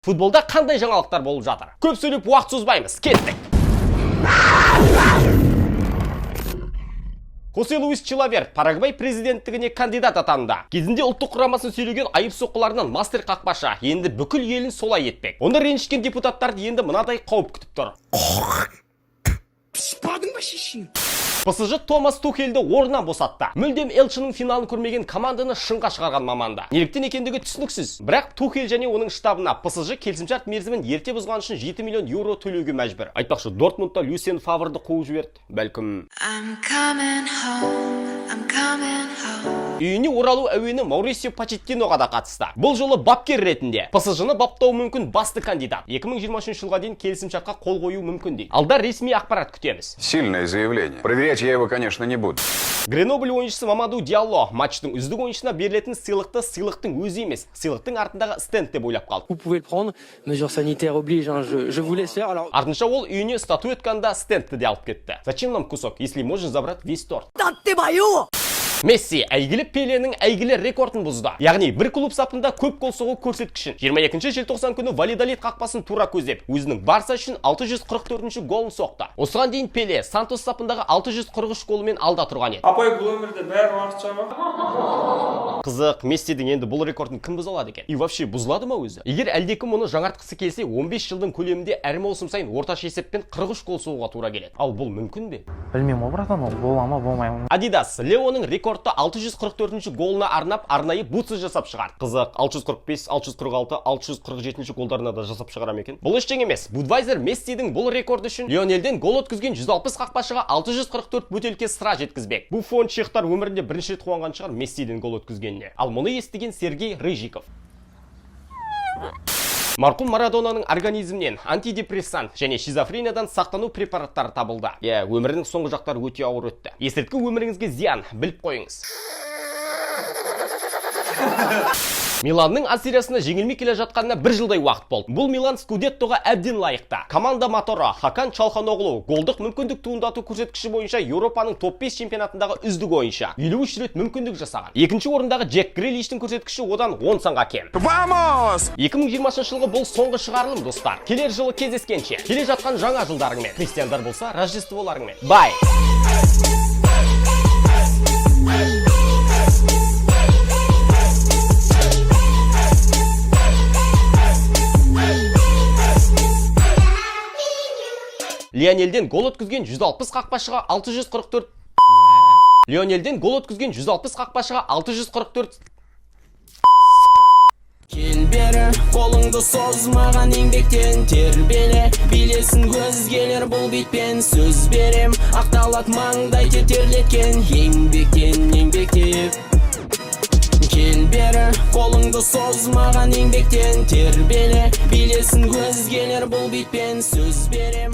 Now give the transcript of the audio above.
Футболда қандай жаңалықтар болып жатыр? Көп сөйлеп уақыт созбаймыз. Кеттік. Хосе Луис Чилавер Парагвай президенттігіне кандидат атанды. Кезінде ұлттық құрамасын сөйлеген айып соққыларынан мастер қақпашы енді бүкіл елін солай етпек. Оны ренжіткен депутаттарды енді мынадай қауіп күтіп тұр. ПСЖ Томас Тухельді орнынан босатты. Мүлдем Элчінің финалын көрмеген команданы шыңға шығарған маманды. Неліктен екендігі түсініксіз. Бірақ Тухель және оның штабына ПСЖ келісімшарт мерзімін ерте бұзған үшін 7 миллион еуро төлеуге мәжбүр. Айтпақшы, Дортмундта Люсиен Фаврды қуып жіберді. Бәлкім. Үйіне оралу әуені Маурисио Почеттиноға да қатысты. Бұл жолы бапкер ретінде ПСЖ-ны баптау мүмкін басты кандидат. 2023 жылға дейін келісімшартқа қол қою мүмкін дейді. Алда ресми ақпарат күтеміз. Сильное заявление. Проверять я его, конечно, не буду. Гренобль ойыншысы Мамаду Диалло матчтың үздік ойыншысына берілетін сыйлықтың өзі емес, сыйлықтың артындағы стенд деп ойлап қалды. Vous pouvez le prendre, mesures sanitaires obligent, je vous laisse faire. Alors... Артынша ол үйіне статуэтканда стендті де алып кетті. Зачем нам кусок, если можно забрать весь торт? Месси әйгілі Пеленің әйгілі рекордын бұзды. Яғни бір клуб сапында көп гол соғу көрсеткішін 22 желтоқсан күні Валидолид қақпасын тура көздеп, өзінің Барса үшін 644-ші голын соқты. Осыған дейін Пеле Сантос сапындағы 643 голымен алда тұрған еді. Апай бұл өмірде бәрі уақытша ма? Қызық, Мессидің енді бұл рекордын кім бұза алады екен? И вообще бұзылады ма өзі? Егер әлдекім оны жаңартқысы келсе, 15 жылдың көлемінде әр маусым сайын орташа есеппен 43 гол соғуға тура келеді. Ал бұл мүмкін бе? Білмеймін, братан, ол бола ма, болмай ма? Адидас Леоның рекордты 644-ші голына арнап арнайы бутсы жасап шығар. Қызық, 645, 646, 647-ші голдарына да жасап шығарам екен. Бұл ештеңе емес. Будвайзер Мессидің бұл рекорд үшін Лионелден гол өткізген 160 қақпашыға 644 бөтелке сыра жеткізбек. Буфон чехтар өмірінде бірінші рет қуанған шығар Мессиден гол өткізгеніне. Ал мұны естіген Сергей Рыжиков. Марқұм Марадонаның организмнен антидепрессант және шизофрениядан сақтану препараттары табылды. Өмірінің соңғы жақтары өте ауыр өтті. Есірткі өміріңізге зиян, біліп қойыңыз. Миланның сериясына жеңілмей келе жатқанына бір жылдай уақыт болды. Бұл Милан Скудеттоға әбден лайықты. Команда моторы Хакан Чалханоғлу голдық мүмкіндік туындату көрсеткіші бойынша Еуропаның топ 5 чемпионатындағы үздік ойыншы. 53 рет мүмкіндік жасаған. Екінші орындағы Джек Грилиштің көрсеткіші одан 10 санға кем. Vamos! 2020 жылғы бұл соңғы шығарылым, достар. Келер жылы кездескенше, келе жатқан жаңа жылдарыңмен, христиандар болса, Рождестволарыңмен. Бай! Лионелден гол өткізген 160 қақпашыға 644 Лионелден гол өткізген 160 қақпашыға 644 Кел бері, қолыңды созмаған еңбектен тербеле, билесін өзгелер бұл битпен сөз берем, ақталат маңдай тетерлеткен еңбектеп. Кел бері, қолыңды созмаған еңбектен тербеле, билесін өзгелер бұл битпен сөз берем.